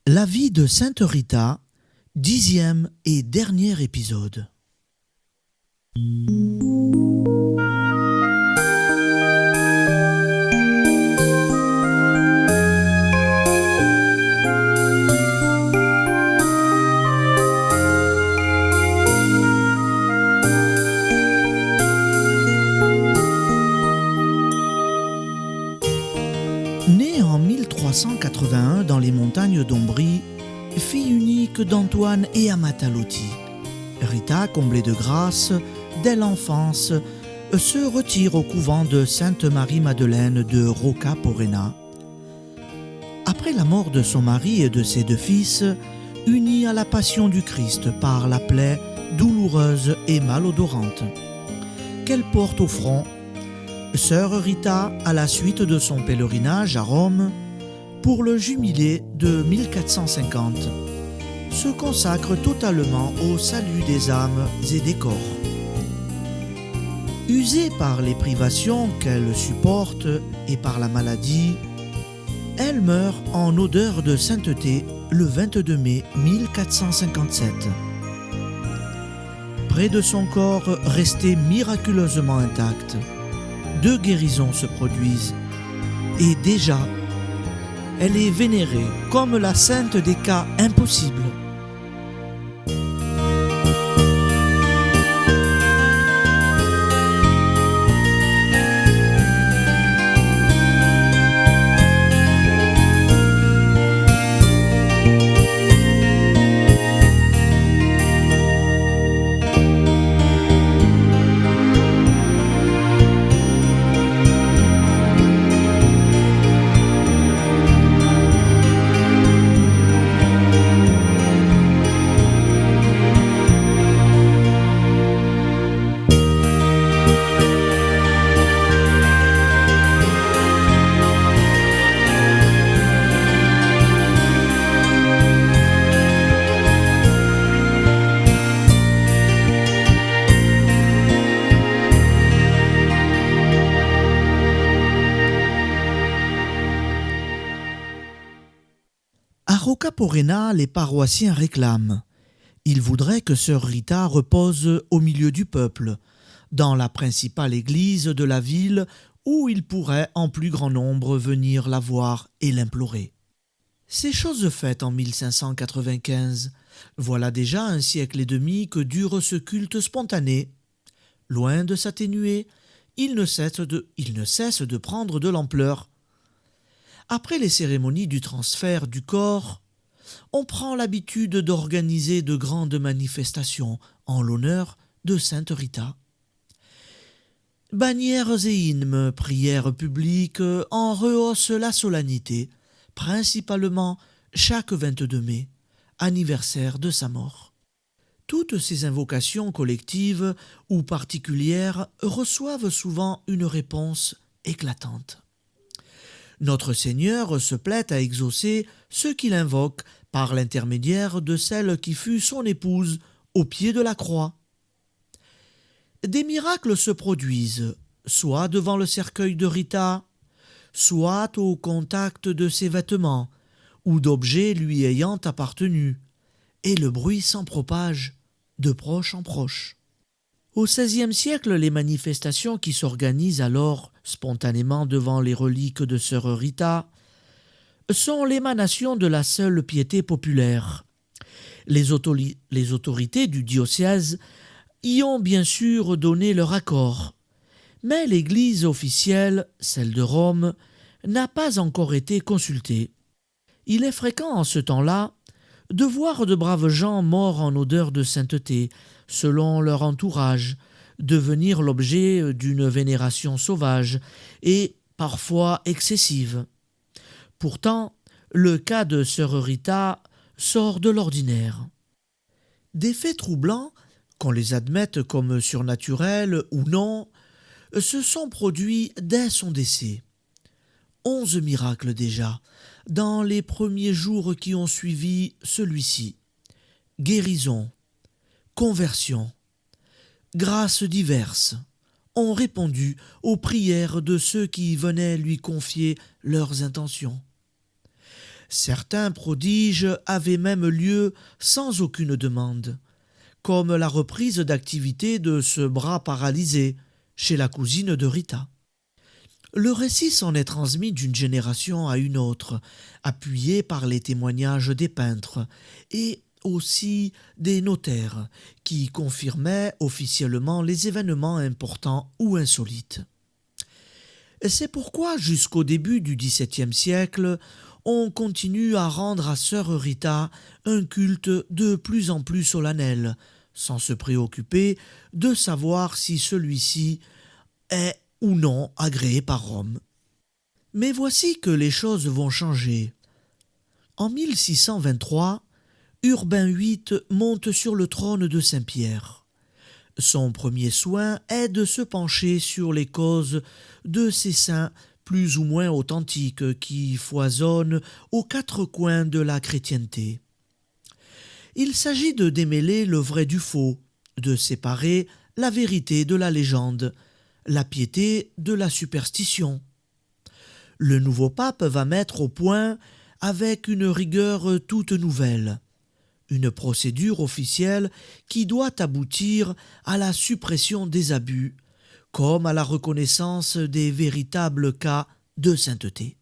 La vie de Sainte Rita, 10e et dernier épisode. Née en 1381 dans les montagnes d'Ombrie, fille unique d'Antoine et Amata Lotti, Rita, comblée de grâce, dès l'enfance, se retire au couvent de Sainte-Marie-Madeleine de Rocca-Porena. Après la mort de son mari et de ses deux fils, unie à la passion du Christ par la plaie douloureuse et malodorante qu'elle porte au front, sœur Rita, à la suite de son pèlerinage à Rome, pour le jubilé de 1450, se consacre totalement au salut des âmes et des corps. Usée par les privations qu'elle supporte et par la maladie, elle meurt en odeur de sainteté le 22 mai 1457. Près de son corps resté miraculeusement intact, deux guérisons se produisent et déjà, elle est vénérée comme la sainte des cas impossibles. À Rocca-Porena, les paroissiens réclament. Ils voudraient que sœur Rita repose au milieu du peuple, dans la principale église de la ville où ils pourraient en plus grand nombre venir la voir et l'implorer. C'est chose faite en 1595. Voilà déjà un siècle et demi que dure ce culte spontané. Loin de s'atténuer, il ne cesse de prendre de l'ampleur. Après les cérémonies du transfert du corps, on prend l'habitude d'organiser de grandes manifestations en l'honneur de Sainte Rita. Bannières et hymnes, prières publiques en rehaussent la solennité, principalement chaque 22 mai, anniversaire de sa mort. Toutes ces invocations collectives ou particulières reçoivent souvent une réponse éclatante. Notre Seigneur se plaît à exaucer ceux qu'il invoque par l'intermédiaire de celle qui fut son épouse au pied de la croix. Des miracles se produisent, soit devant le cercueil de Rita, soit au contact de ses vêtements ou d'objets lui ayant appartenu, et le bruit s'en propage de proche en proche. Au XVIe siècle, les manifestations qui s'organisent alors spontanément devant les reliques de sœur Rita sont l'émanation de la seule piété populaire. Les autorités du diocèse y ont bien sûr donné leur accord, mais l'Église officielle, celle de Rome, n'a pas encore été consultée. Il est fréquent en ce temps-là de voir de braves gens morts en odeur de sainteté, selon leur entourage, devenir l'objet d'une vénération sauvage et parfois excessive. Pourtant, le cas de sœur Rita sort de l'ordinaire. Des faits troublants, qu'on les admette comme surnaturels ou non, se sont produits dès son décès. 11 miracles déjà, dans les premiers jours qui ont suivi celui-ci. Guérison, conversion, grâces diverses ont répondu aux prières de ceux qui venaient lui confier leurs intentions. Certains prodiges avaient même lieu sans aucune demande, comme la reprise d'activité de ce bras paralysé chez la cousine de Rita. Le récit s'en est transmis d'une génération à une autre, appuyé par les témoignages des peintres et aussi des notaires qui confirmaient officiellement les événements importants ou insolites. C'est pourquoi, jusqu'au début du XVIIe siècle, on continue à rendre à sœur Rita un culte de plus en plus solennel, sans se préoccuper de savoir si celui-ci est ou non agréé par Rome. Mais voici que les choses vont changer. En 1623, Urbain VIII monte sur le trône de Saint-Pierre. Son premier soin est de se pencher sur les causes de ces saints plus ou moins authentiques qui foisonnent aux quatre coins de la chrétienté. Il s'agit de démêler le vrai du faux, de séparer la vérité de la légende, la piété de la superstition. Le nouveau pape va mettre au point, avec une rigueur toute nouvelle, une procédure officielle qui doit aboutir à la suppression des abus, comme à la reconnaissance des véritables cas de sainteté.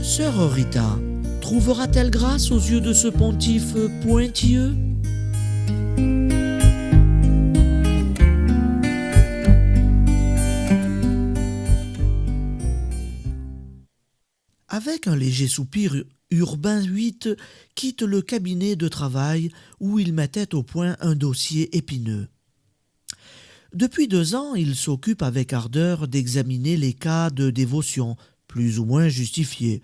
Sœur Rita trouvera-t-elle grâce aux yeux de ce pontife pointilleux ? Avec un léger soupir, Urbain VIII quitte le cabinet de travail où il mettait au point un dossier épineux. Depuis 2 ans, il s'occupe avec ardeur d'examiner les cas de dévotion, plus ou moins justifiés,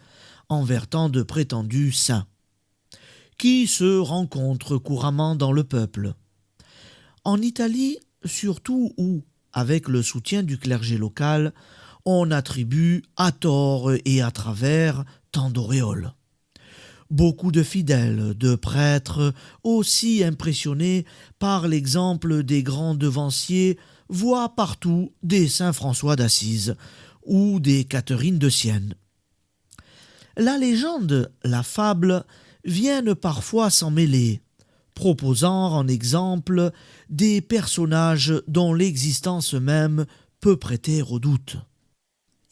envers tant de prétendus saints, qui se rencontrent couramment dans le peuple. En Italie, surtout où, avec le soutien du clergé local, on attribue à tort et à travers tant d'auréoles. Beaucoup de fidèles, de prêtres, aussi impressionnés par l'exemple des grands devanciers, voient partout des saint François d'Assise ou des Catherine de Sienne. La légende, la fable, viennent parfois s'en mêler, proposant en exemple des personnages dont l'existence même peut prêter au doute.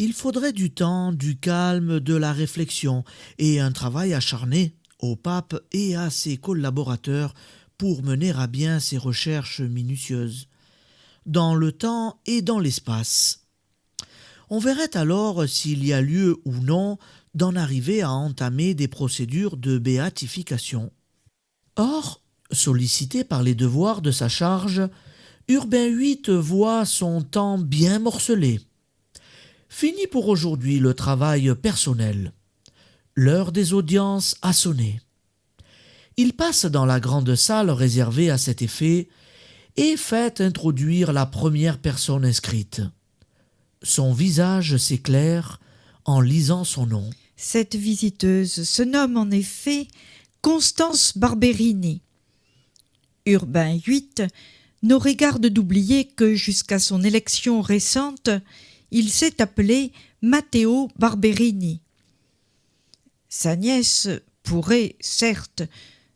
Il faudrait du temps, du calme, de la réflexion et un travail acharné au pape et à ses collaborateurs pour mener à bien ces recherches minutieuses, dans le temps et dans l'espace. On verrait alors s'il y a lieu ou non d'en arriver à entamer des procédures de béatification. Or, sollicité par les devoirs de sa charge, Urbain VIII voit son temps bien morcelé. Fini pour aujourd'hui le travail personnel. L'heure des audiences a sonné. Il passe dans la grande salle réservée à cet effet et fait introduire la première personne inscrite. Son visage s'éclaire en lisant son nom. Cette visiteuse se nomme en effet Constance Barberini. Urbain VIII n'aurait garde d'oublier que jusqu'à son élection récente, il s'est appelé Matteo Barberini. Sa nièce pourrait, certes,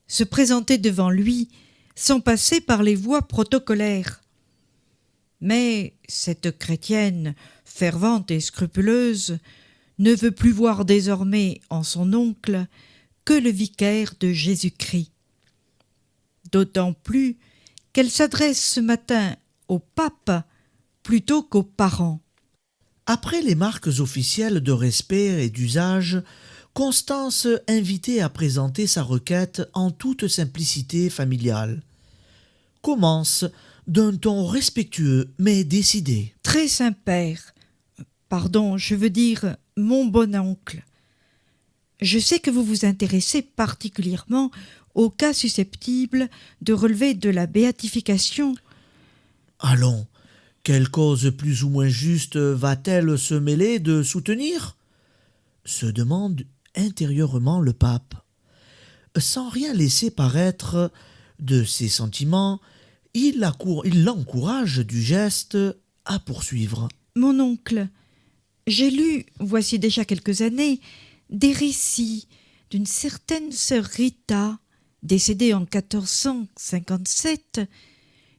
se présenter devant lui sans passer par les voies protocolaires. Mais cette chrétienne, fervente et scrupuleuse, ne veut plus voir désormais en son oncle que le vicaire de Jésus-Christ. D'autant plus qu'elle s'adresse ce matin au pape plutôt qu'aux parents. Après les marques officielles de respect et d'usage, Constance invitée à présenter sa requête en toute simplicité familiale, commence d'un ton respectueux mais décidé. Très Saint-Père, pardon, je veux dire mon bon oncle, je sais que vous vous intéressez particulièrement aux cas susceptibles de relever de la béatification. Allons, quelle cause plus ou moins juste va-t-elle se mêler de soutenir ? Se demande intérieurement le pape. Sans rien laisser paraître de ses sentiments, il l'encourage du geste à poursuivre. Mon oncle, j'ai lu, voici déjà quelques années, des récits d'une certaine sœur Rita, décédée en 1457,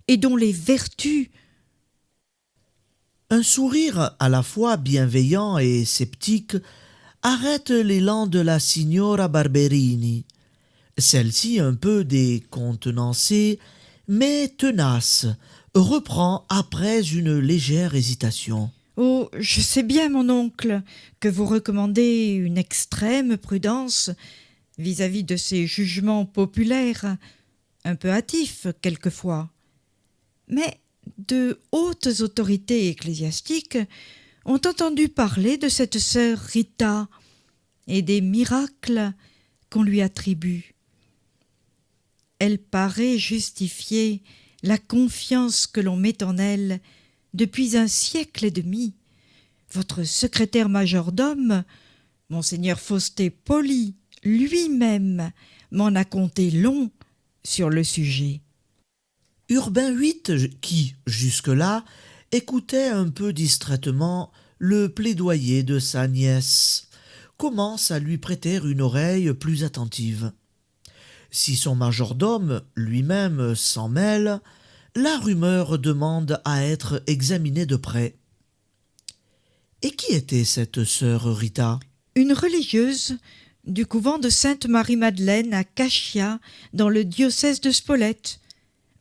et dont les vertus... Un sourire à la fois bienveillant et sceptique arrête l'élan de la signora Barberini. Celle-ci, un peu décontenancée, mais tenace, reprend après une légère hésitation. Oh, je sais bien, mon oncle, que vous recommandez une extrême prudence vis-à-vis de ces jugements populaires, un peu hâtifs quelquefois. Mais de hautes autorités ecclésiastiques ont entendu parler de cette sœur Rita et des miracles qu'on lui attribue. Elle paraît justifier la confiance que l'on met en elle depuis un siècle et demi. Votre secrétaire majordome, monseigneur Faustet Poli, lui-même m'en a conté long sur le sujet. Urbain VIII, qui, jusque-là, écoutait un peu distraitement le plaidoyer de sa nièce, commence à lui prêter une oreille plus attentive. Si son majordome lui-même s'en mêle, la rumeur demande à être examinée de près. Et qui était cette sœur Rita? Une religieuse du couvent de Sainte-Marie-Madeleine à Cachia, dans le diocèse de Spolète.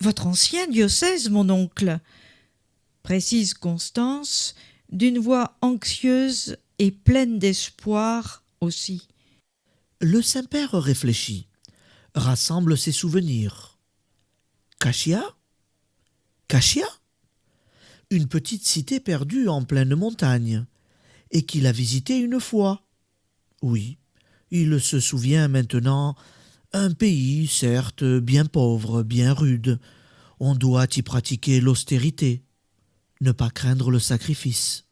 Votre ancien diocèse, mon oncle, précise Constance, d'une voix anxieuse et pleine d'espoir aussi. Le Saint-Père réfléchit, rassemble ses souvenirs. Cachia? Cachia? Une petite cité perdue en pleine montagne, et qu'il a visitée une fois. Oui, il se souvient maintenant. Un pays, certes, bien pauvre, bien rude. On doit y pratiquer l'austérité, ne pas craindre le sacrifice.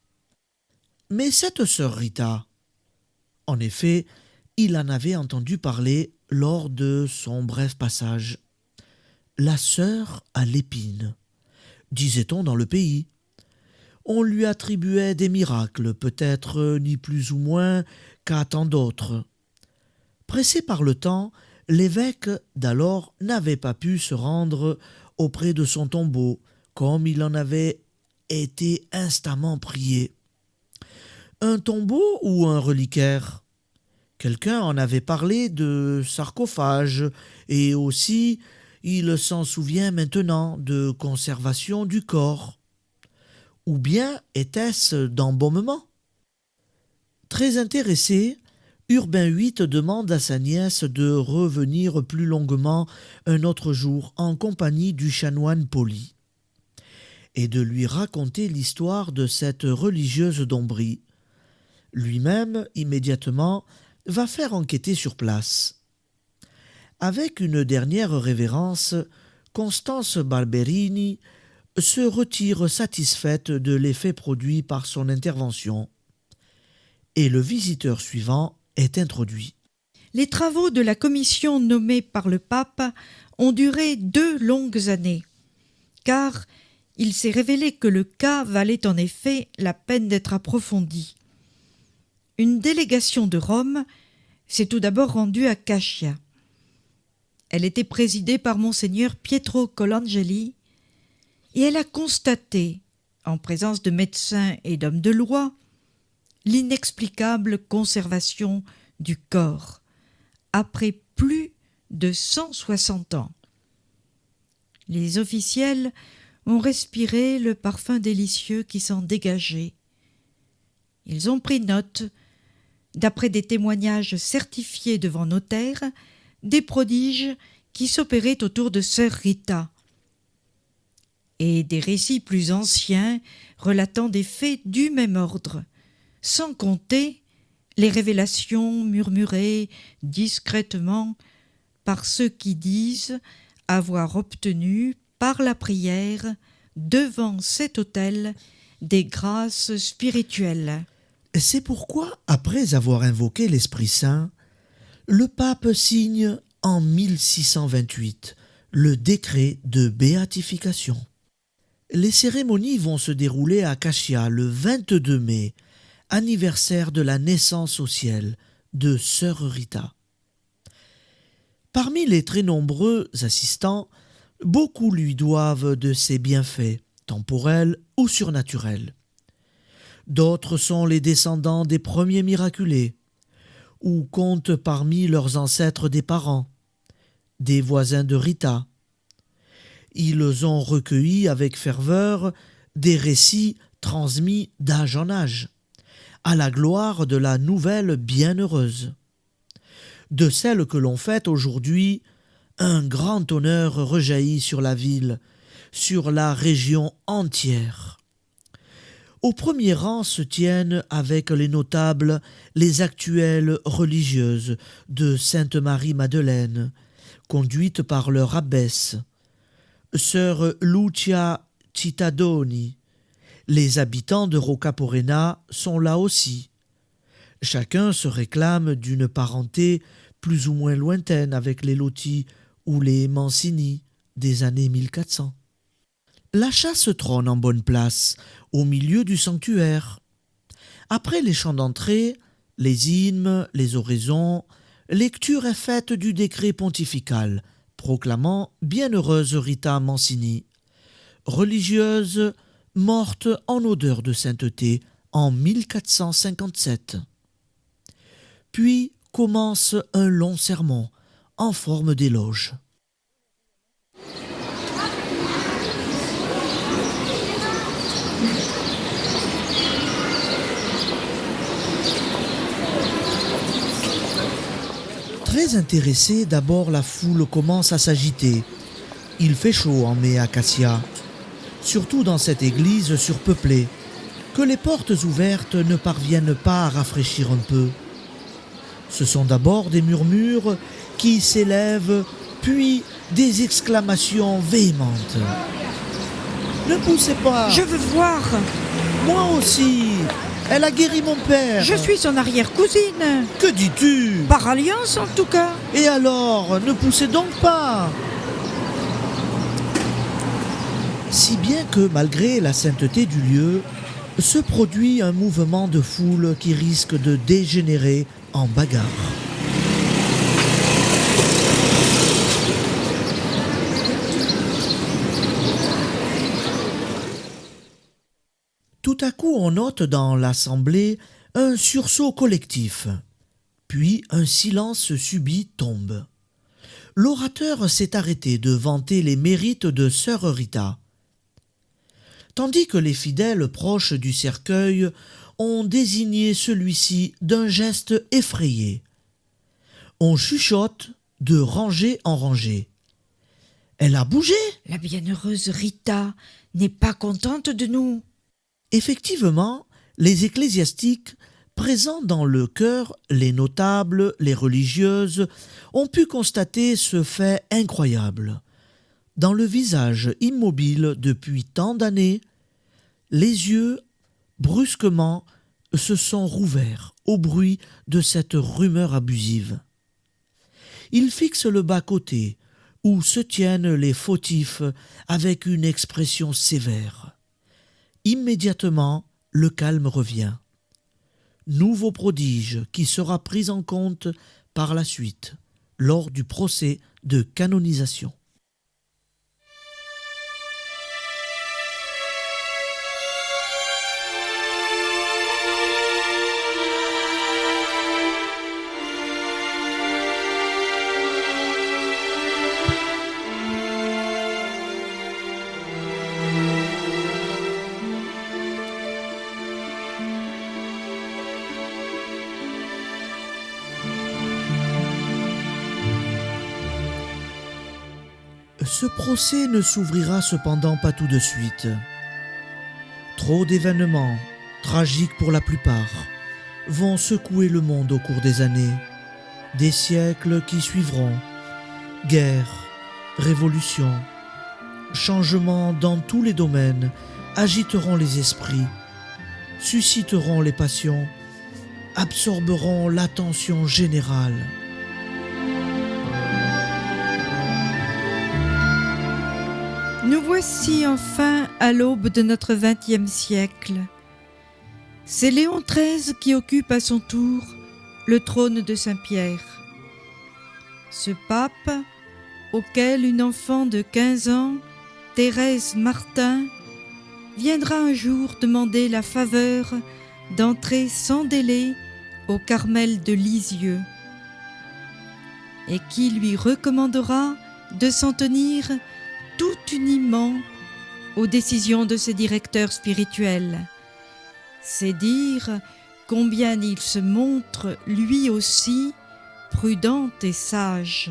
Mais cette sœur Rita, en effet, il en avait entendu parler lors de son bref passage. La sœur à l'épine, disait-on dans le pays. On lui attribuait des miracles, peut-être ni plus ou moins qu'à tant d'autres. Pressé par le temps, l'évêque d'alors n'avait pas pu se rendre auprès de son tombeau, comme il en avait été instamment prié. Un tombeau ou un reliquaire? Quelqu'un en avait parlé de sarcophage, et aussi, il s'en souvient maintenant, de conservation du corps. Ou bien était-ce d'embaumement? Très intéressé, Urbain VIII demande à sa nièce de revenir plus longuement un autre jour en compagnie du chanoine Poli et de lui raconter l'histoire de cette religieuse d'Ombrie. Lui-même, immédiatement, va faire enquêter sur place. Avec une dernière révérence, Constance Barberini se retire satisfaite de l'effet produit par son intervention, et le visiteur suivant est introduit. Les travaux de la commission nommée par le pape ont duré 2 longues années, car il s'est révélé que le cas valait en effet la peine d'être approfondi. Une délégation de Rome s'est tout d'abord rendue à Cachia. Elle était présidée par monseigneur Pietro Colangeli, et elle a constaté, en présence de médecins et d'hommes de loi, l'inexplicable conservation du corps, après plus de 160 ans. Les officiels ont respiré le parfum délicieux qui s'en dégageait. Ils ont pris note, d'après des témoignages certifiés devant notaire, des prodiges qui s'opéraient autour de sœur Rita, et des récits plus anciens relatant des faits du même ordre, sans compter les révélations murmurées discrètement par ceux qui disent avoir obtenu par la prière devant cet autel des grâces spirituelles. C'est pourquoi, après avoir invoqué l'Esprit Saint, le pape signe en 1628 le décret de béatification. Les cérémonies vont se dérouler à Cassia le 22 mai, anniversaire de la naissance au ciel de Sœur Rita. Parmi les très nombreux assistants, beaucoup lui doivent de ses bienfaits, temporels ou surnaturels. D'autres sont les descendants des premiers miraculés, ou comptent parmi leurs ancêtres des parents, des voisins de Rita. Ils ont recueilli avec ferveur des récits transmis d'âge en âge, à la gloire de la nouvelle bienheureuse. De celle que l'on fête aujourd'hui, un grand honneur rejaillit sur la ville, sur la région entière. Au premier rang se tiennent avec les notables les actuelles religieuses de Sainte-Marie-Madeleine, conduites par leur abbesse, sœur Lucia Cittadoni. Les habitants de Roccaporena sont là aussi. Chacun se réclame d'une parenté plus ou moins lointaine avec les Lotti ou les Mancini des années 1400. La chasse trône en bonne place, au milieu du sanctuaire. Après les chants d'entrée, les hymnes, les oraisons, lecture est faite du décret pontifical, proclamant Bienheureuse Rita Mancini, religieuse morte en odeur de sainteté en 1457. Puis commence un long sermon en forme d'éloge. Très intéressée, d'abord la foule commence à s'agiter. Il fait chaud en mai à Cassia, surtout dans cette église surpeuplée, que les portes ouvertes ne parviennent pas à rafraîchir un peu. Ce sont d'abord des murmures qui s'élèvent, puis des exclamations véhémentes. « Ne poussez pas !»« Je veux voir. Moi aussi. Elle a guéri mon père. Je suis son arrière-cousine. Que dis-tu? Par alliance en tout cas. Et alors, ne poussez donc pas !» Si bien que, malgré la sainteté du lieu, se produit un mouvement de foule qui risque de dégénérer en bagarre. Tout à coup, on note dans l'assemblée un sursaut collectif, puis un silence subit tombe. L'orateur s'est arrêté de vanter les mérites de Sœur Rita, tandis que les fidèles proches du cercueil ont désigné celui-ci d'un geste effrayé. On chuchote de rangée en rangée. Elle a bougé. La bienheureuse Rita n'est pas contente de nous. Effectivement, les ecclésiastiques, présents dans le chœur, les notables, les religieuses, ont pu constater ce fait incroyable. Dans le visage immobile depuis tant d'années, les yeux, brusquement, se sont rouverts au bruit de cette rumeur abusive. Ils fixent le bas-côté, où se tiennent les fautifs avec une expression sévère. Immédiatement, le calme revient. Nouveau prodige qui sera pris en compte par la suite, lors du procès de canonisation. Ce procès ne s'ouvrira cependant pas tout de suite. Trop d'événements, tragiques pour la plupart, vont secouer le monde au cours des années, des siècles qui suivront. Guerres, révolutions, changements dans tous les domaines agiteront les esprits, susciteront les passions, absorberont l'attention générale. Nous voici voici enfin à l'aube de notre XXe siècle. C'est Léon XIII qui occupe à son tour le trône de Saint-Pierre. Ce pape, auquel une enfant de 15 ans, Thérèse Martin, viendra un jour demander la faveur d'entrer sans délai au Carmel de Lisieux, et qui lui recommandera de s'en tenir tout uniment aux décisions de ses directeurs spirituels. C'est dire combien il se montre lui aussi prudent et sage.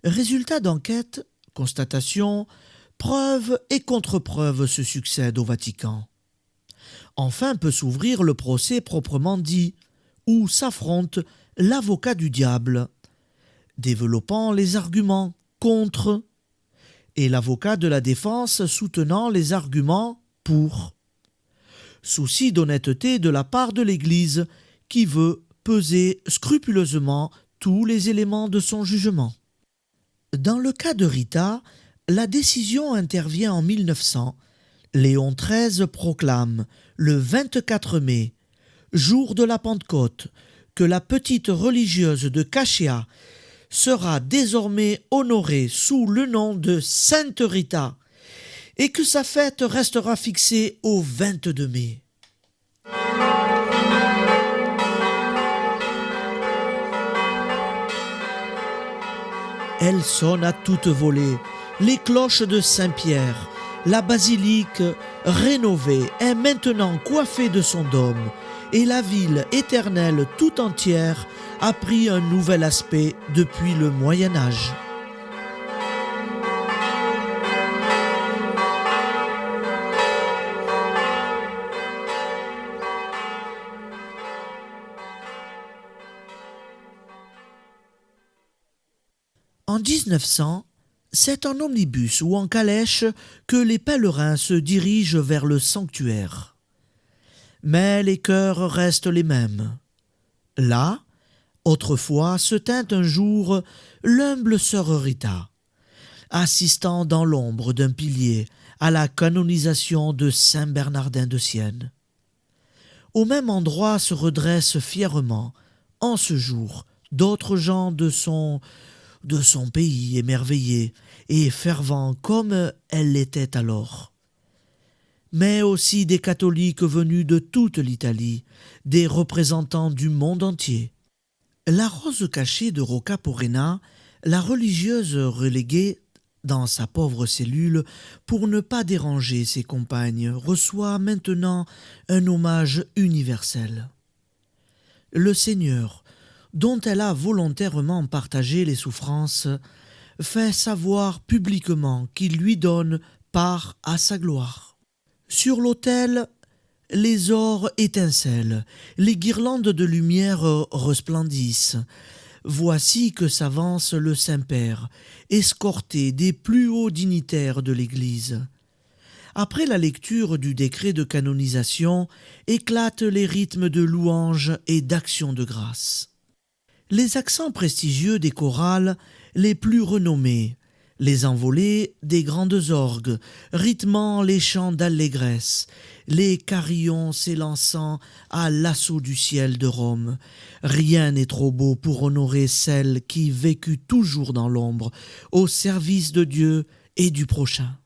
Résultats d'enquête, constatations, preuves et contre-preuves se succèdent au Vatican. Enfin peut s'ouvrir le procès proprement dit, où s'affronte l'avocat du diable, développant les arguments contre, et l'avocat de la défense soutenant les arguments pour. Souci d'honnêteté de la part de l'Église qui veut peser scrupuleusement tous les éléments de son jugement. Dans le cas de Rita, la décision intervient en 1900. Léon XIII proclame, le 24 mai, jour de la Pentecôte, que la petite religieuse de Cachéa sera désormais honorée sous le nom de Sainte Rita et que sa fête restera fixée au 22 mai. Elle sonne à toute volée, les cloches de Saint-Pierre. La basilique, rénovée, est maintenant coiffée de son dôme, et la ville éternelle tout entière a pris un nouvel aspect depuis le Moyen Âge. En 1900, c'est en omnibus ou en calèche que les pèlerins se dirigent vers le sanctuaire. Mais les cœurs restent les mêmes. Là, autrefois, se tint un jour l'humble sœur Rita, assistant dans l'ombre d'un pilier à la canonisation de saint Bernardin de Sienne. Au même endroit se redressent fièrement, en ce jour, d'autres gens de son pays émerveillé et fervent comme elle l'était alors. Mais aussi des catholiques venus de toute l'Italie, des représentants du monde entier. La rose cachée de Rocca Porrena, la religieuse reléguée dans sa pauvre cellule pour ne pas déranger ses compagnes, reçoit maintenant un hommage universel. Le Seigneur, dont elle a volontairement partagé les souffrances, fait savoir publiquement qu'il lui donne part à sa gloire. Sur l'autel, les ors étincellent, les guirlandes de lumière resplendissent. Voici que s'avance le Saint-Père, escorté des plus hauts dignitaires de l'Église. Après la lecture du décret de canonisation, éclatent les rythmes de louange et d'action de grâce. Les accents prestigieux des chorales les plus renommés, les envolées des grandes orgues, rythmant les chants d'allégresse, les carillons s'élançant à l'assaut du ciel de Rome. Rien n'est trop beau pour honorer celle qui vécut toujours dans l'ombre, au service de Dieu et du prochain.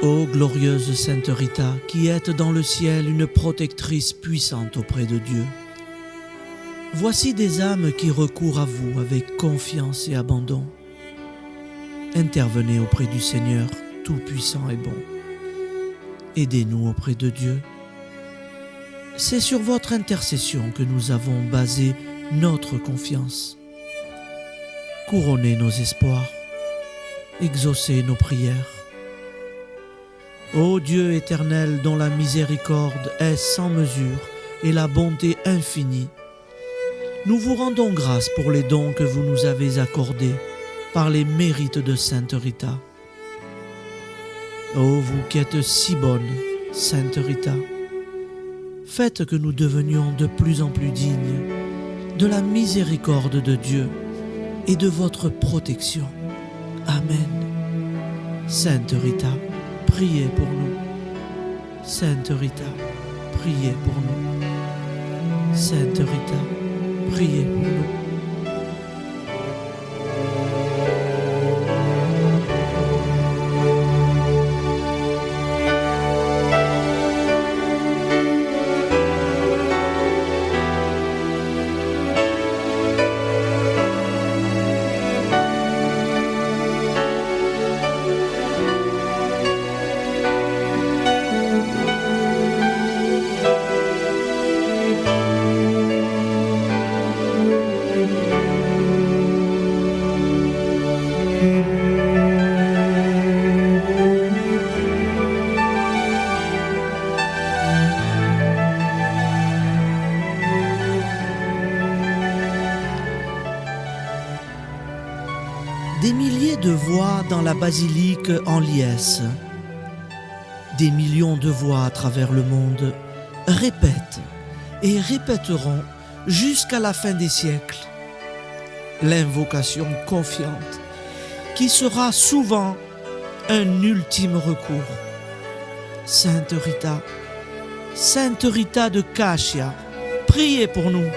Ô glorieuse Sainte Rita, qui êtes dans le ciel une protectrice puissante auprès de Dieu, voici des âmes qui recourent à vous avec confiance et abandon. Intervenez auprès du Seigneur, tout-puissant et bon. Aidez-nous auprès de Dieu. C'est sur votre intercession que nous avons basé notre confiance. Couronnez nos espoirs, exaucez nos prières. Ô Dieu éternel, dont la miséricorde est sans mesure et la bonté infinie, nous vous rendons grâce pour les dons que vous nous avez accordés par les mérites de Sainte Rita. Ô vous qui êtes si bonne, Sainte Rita, faites que nous devenions de plus en plus dignes de la miséricorde de Dieu et de votre protection. Amen. Sainte Rita, priez pour nous. Sainte Rita, priez pour nous. Sainte Rita, priez pour nous. Des milliers de voix dans la basilique en liesse, des millions de voix à travers le monde répètent et répéteront jusqu'à la fin des siècles l'invocation confiante qui sera souvent un ultime recours. Sainte Rita de Cashia, priez pour nous.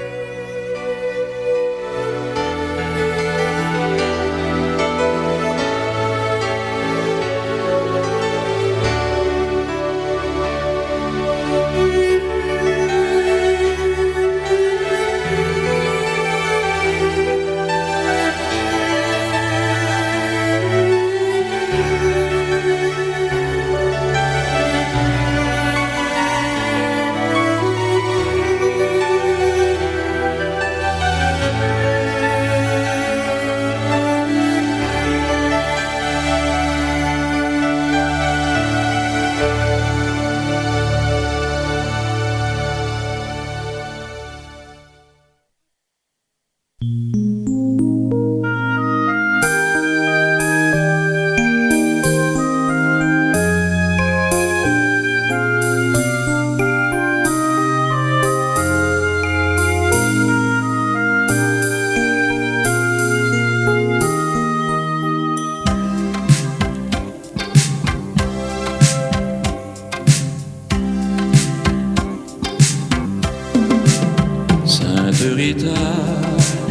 Sainte Rita,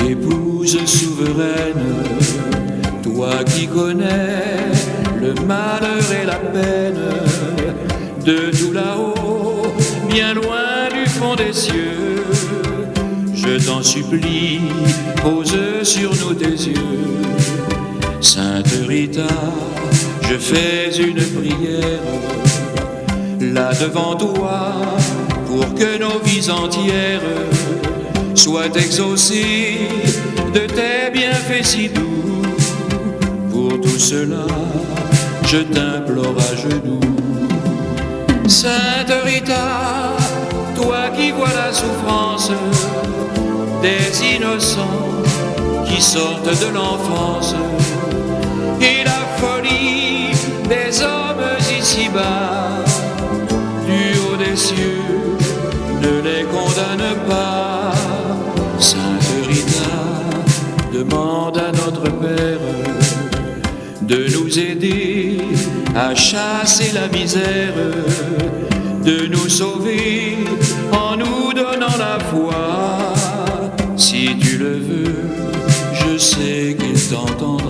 épouse souveraine, toi qui connais le malheur et la peine, de tout là-haut, bien loin du fond des cieux, je t'en supplie, pose sur nous tes yeux. Sainte Rita, je fais une prière, là devant toi, pour que nos vies entières soient exaucées de tes bienfaits si doux. Pour tout cela, je t'implore à genoux. Sainte Rita, toi qui vois la souffrance des innocents qui sortent de l'enfance et la folie des hommes ici-bas, du haut des cieux, ne les condamne pas. Sainte Rita, demande à notre Père de nous aider à chasser la misère, de nous sauver en nous donnant la foi. Si tu le veux, je sais qu'il t'entendra.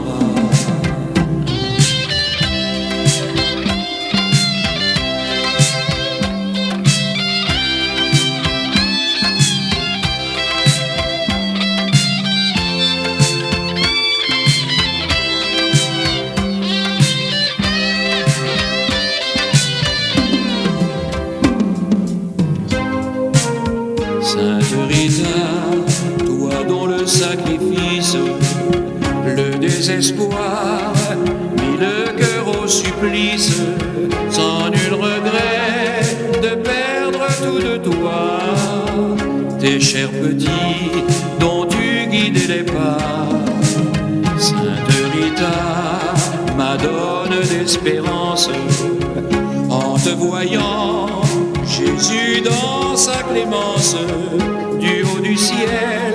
Rita, toi dont le sacrifice, le désespoir, mit le cœur au supplice, sans nul regret de perdre tout de toi, tes chers petits dont tu guidais les pas. Sainte Rita, Madone d'espérance, en te voyant, Jésus dans sa clémence, du haut du ciel,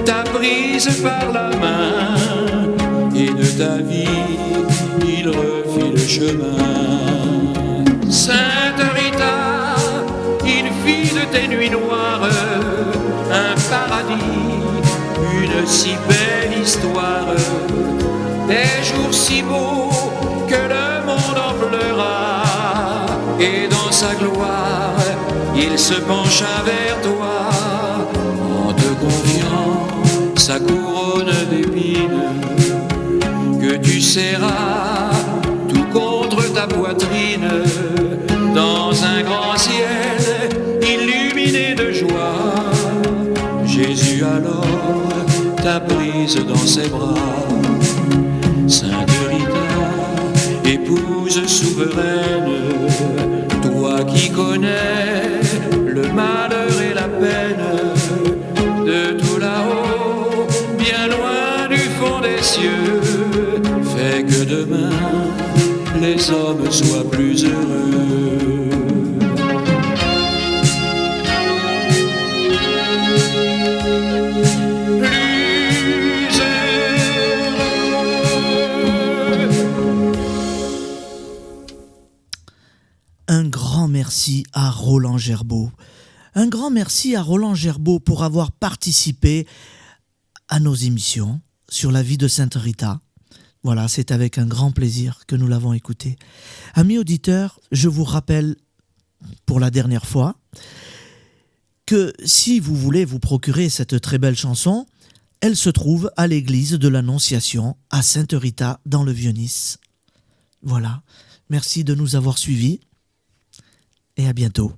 t'a prise par la main, et de ta vie, il refit le chemin. Sainte Rita, il fit de tes nuits noires un paradis, une si belle histoire, des jours si beaux que le monde en pleura, et dans sa gloire, il se pencha vers toi, en te confiant sa couronne d'épines, que tu serras tout contre ta poitrine, dans un grand ciel illuminé de joie. Jésus alors t'a prise dans ses bras. Sainte Rita, épouse souveraine, toi qui connais le malheur et la peine, de tout là-haut, bien loin du fond des cieux, fais que demain les hommes soient plus heureux. Un grand merci à Roland Gerbaud. Un grand merci à Roland Gerbaud pour avoir participé à nos émissions sur la vie de Sainte Rita. Voilà, c'est avec un grand plaisir que nous l'avons écouté. Amis auditeurs, je vous rappelle pour la dernière fois que si vous voulez vous procurer cette très belle chanson, elle se trouve à l'église de l'Annonciation à Sainte Rita dans le Vieux-Nice. Voilà, merci de nous avoir suivis et à bientôt.